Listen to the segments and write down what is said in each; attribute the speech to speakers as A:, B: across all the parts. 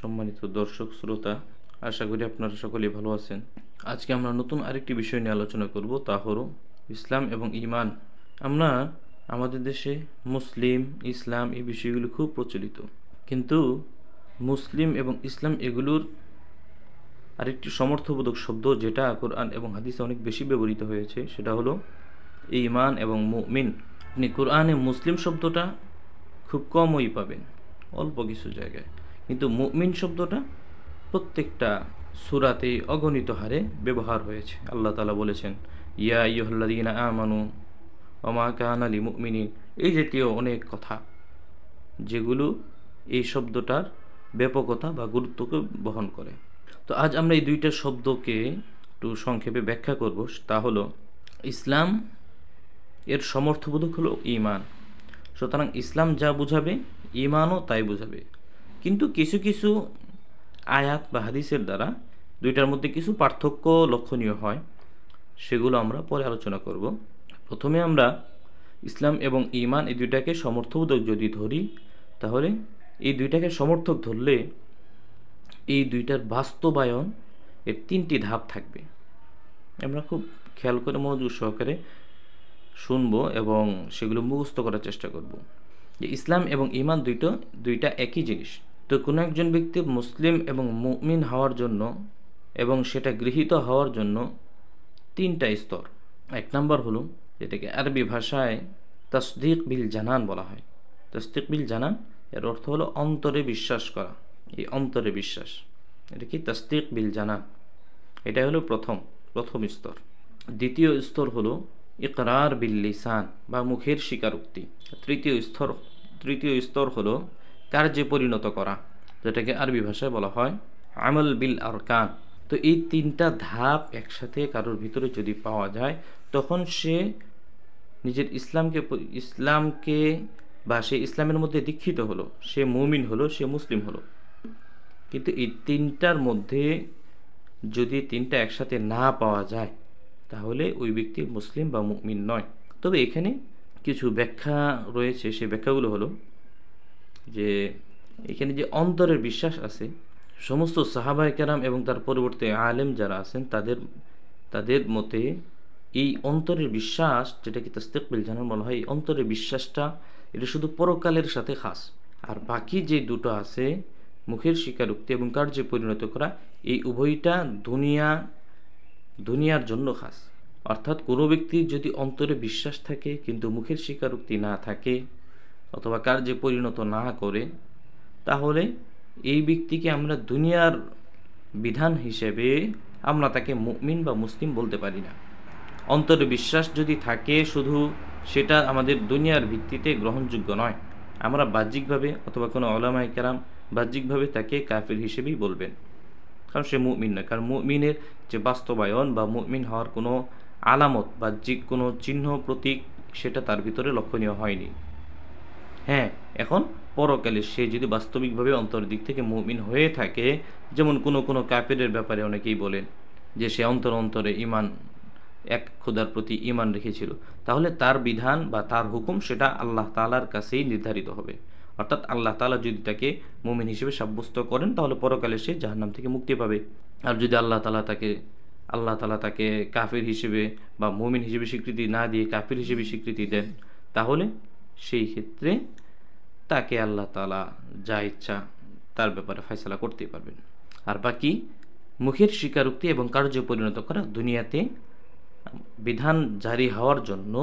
A: সম্মানিত দর্শক শ্রোতা, আশা করি আপনারা সকলেই ভালো আছেন। আজকে আমরা নতুন আরেকটি বিষয় নিয়ে আলোচনা করব, তা হলো ইসলাম এবং ঈমান। আমরা আমাদের দেশে মুসলিম, ইসলাম এই বিষয়গুলো খুব প্রচলিত, কিন্তু মুসলিম এবং ইসলাম এগুলোর আরেকটি সমর্থবোধক শব্দ যেটা কোরআন এবং হাদিসে অনেক বেশি ব্যবহৃত হয়েছে, সেটা হলো ঈমান এবং মুমিন। আপনি কোরআনে মুসলিম শব্দটা খুব কমই পাবেন, অল্প কিছু জায়গায়, কিন্তু মুমিন শব্দটা প্রত্যেকটা সূরাতেই অগণিত হারে ব্যবহার হয়েছে। আল্লাহ তাআলা বলেছেন, ইয়া আইয়ুহাল্লাযীনা আমানু ওয়া মা কানা লিল মুমিনিন, এই জাতীয় অনেক কথা যেগুলো এই শব্দটার ব্যাপকতা বা গুরুত্বকে বহন করে। তো আজ আমরা এই দুইটা শব্দকে একটু সংক্ষেপে ব্যাখ্যা করব। তা হলো ইসলাম এর সমর্থবোধক হলো ঈমান। সুতরাং ইসলাম যা বুঝাবে ঈমানও তাই বুঝাবে, কিন্তু কিছু কিছু আয়াত বা হাদিসের দ্বারা দুইটার মধ্যে কিছু পার্থক্য লক্ষণীয় হয়, সেগুলো আমরা পরে আলোচনা করব। প্রথমে আমরা ইসলাম এবং ঈমান এই দুইটাকে সমর্থবোধক যদি ধরি, তাহলে এই দুইটাকে সমর্থক ধরলে এই দুইটার বাস্তবায়ন এর তিনটি ধাপ থাকবে। আমরা খুব খেয়াল করে মনোযোগ সহকারে শুনবো এবং সেগুলো মুখস্থ করার চেষ্টা করব। যে ইসলাম এবং ঈমান দুইটা একই জিনিস। তো কোনো একজন ব্যক্তি মুসলিম এবং মুমিন হওয়ার জন্য এবং সেটা গৃহীত হওয়ার জন্য তিনটা স্তর। এক নম্বর হলো যেটাকে আরবি ভাষায় তাসদীক বিল জানান বলা হয়। তাসদীক বিল জানান এর অর্থ হলো অন্তরে বিশ্বাস করা। এই অন্তরে বিশ্বাস, এটা কি তাসদীক বিল জানান, এটা হলো প্রথম স্তর। দ্বিতীয় স্তর হলো ইকরার বিল লিসান বা মুখের স্বীকারোক্তি। তৃতীয় স্তর হলো কার্যে পরিণত করা, যেটাকে আরবি ভাষায় বলা হয় আমল বিল আরকান। তো এই তিনটা ধাপ একসাথে কারোর ভিতরে যদি পাওয়া যায়, তখন সে নিজের ইসলামকে বা সে ইসলামের মধ্যে দীক্ষিত হলো, সে মুমিন হলো, সে মুসলিম হলো। কিন্তু এই তিনটার মধ্যে যদি তিনটা একসাথে না পাওয়া যায়, তাহলে ওই ব্যক্তি মুসলিম বা মুমিন নয়। তবে এখানে কিছু ব্যাখ্যা রয়েছে, সেই ব্যাখ্যাগুলো হলো যে এখানে যে অন্তরের বিশ্বাস আছে, সমস্ত সাহাবায়ে কেরাম এবং তার পরবর্তী আলেম যারা আছেন তাদের মতে এই অন্তরের বিশ্বাস, যেটাকে তাসদীক বিল জানান বলা হয়, এই অন্তরের বিশ্বাসটা এটা শুধু পরকালের সাথে খাস। আর বাকি যে দুটো আছে, মুখের স্বীকারোক্তি এবং কার্যে পরিণত করা, এই উভয়টা দুনিয়ার জন্য খাস। অর্থাৎ কোনো ব্যক্তির যদি অন্তরে বিশ্বাস থাকে কিন্তু মুখের স্বীকারোক্তি না থাকে অথবা কার্যে পরিণত না করে, তাহলে এই ব্যক্তিকে আমরা দুনিয়ার বিধান হিসেবে আমরা তাকে মুমিন বা মুসলিম বলতে পারি না। অন্তরে বিশ্বাস যদি থাকে শুধু, সেটা আমাদের দুনিয়ার ভিত্তিতে গ্রহণযোগ্য নয়। আমরা বাহ্যিকভাবে অথবা কোনো উলামায়ে কেরাম বাহ্যিকভাবে তাকে কাফির হিসেবেই বলবেন, কারণ সে মুমিন নয়। কারণ মুমিনের যে বাস্তবায়ন বা মুমিন হওয়ার কোনো আলামত, বাহ্যিক কোনো চিহ্ন প্রতীক, সেটা তার ভিতরে লক্ষণীয় হয়নি। হ্যাঁ, এখন পরকালে সে যদি বাস্তবিকভাবে অন্তরের দিক থেকে মুমিন হয়ে থাকে, যেমন কোনো কাফিরের ব্যাপারে অনেকেই বলেন যে সে অন্তরে ঈমান, এক খোদার প্রতি ঈমান রেখেছিল, তাহলে তার বিধান বা তার হুকুম সেটা আল্লাহ তাআলার কাছেই নির্ধারিত হবে। অর্থাৎ আল্লাহ তাআলা যদি তাকে মুমিন হিসেবে সাব্যস্ত করেন, তাহলে পরকালে সে জাহান্নাম থেকে মুক্তি পাবে। আর যদি আল্লাহ তাআলা তাকে কাফির হিসেবে বা মুমিন হিসেবে স্বীকৃতি না দিয়ে কাফির হিসেবে স্বীকৃতি দেন, তাহলে সেই ক্ষেত্রে তাকে আল্লাহ তাআলা যা ইচ্ছা তার ব্যাপারে ফয়সালা করতেই পারবেন। আর বাকি মুখের স্বীকারোক্তি এবং কার্যে পরিণত করা দুনিয়াতে বিধান জারি হওয়ার জন্য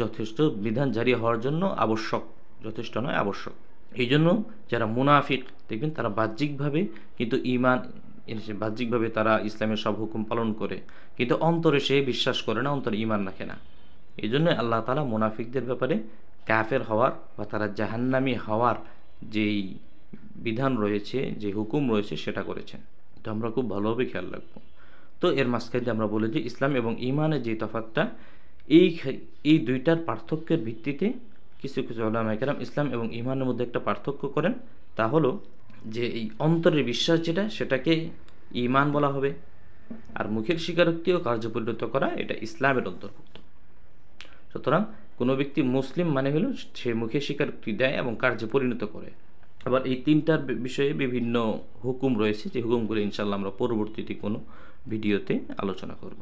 A: যথেষ্ট, বিধান জারি হওয়ার জন্য আবশ্যক, যথেষ্ট নয়, আবশ্যক। এই জন্য যারা মুনাফিক দেখবেন, তারা বাহ্যিকভাবে কিন্তু ঈমান, বাহ্যিকভাবে তারা ইসলামের সব হুকুম পালন করে, কিন্তু অন্তরে সে বিশ্বাস করে না, অন্তরে ঈমান রাখে না। এই জন্য আল্লাহ তাআলা মুনাফিকদের ব্যাপারে কাফের হওয়ার বা তারা জাহান্নামী হওয়ার যেই বিধান রয়েছে, যে হুকুম রয়েছে, সেটা করেছেন। তো আমরা খুব ভালোভাবে খেয়াল রাখবো। তো এর মাঝখানে আমরা বলি যে ইসলাম এবং ঈমানের যে তফাৎটা, এই দুইটার পার্থক্যের ভিত্তিতে কিছু উলামায়ে কেরাম ইসলাম এবং ঈমানের মধ্যে একটা পার্থক্য করেন। তা হলো যে এই অন্তরের বিশ্বাস সেটাকে ঈমান বলা হবে, আর মুখের স্বীকারোক্তি ও কার্যে পরিণত করা এটা ইসলামের অন্তর্ভুক্ত। সুতরাং কোনো ব্যক্তি মুসলিম মানে হলো সে মুখে স্বীকারোক্তি দেয় এবং কার্যে পরিণত করে। আবার এই তিনটার বিষয়ে বিভিন্ন হুকুম রয়েছে, যে হুকুমগুলো ইনশাল্লাহ আমরা পরবর্তীতে কোনো ভিডিওতে আলোচনা করব।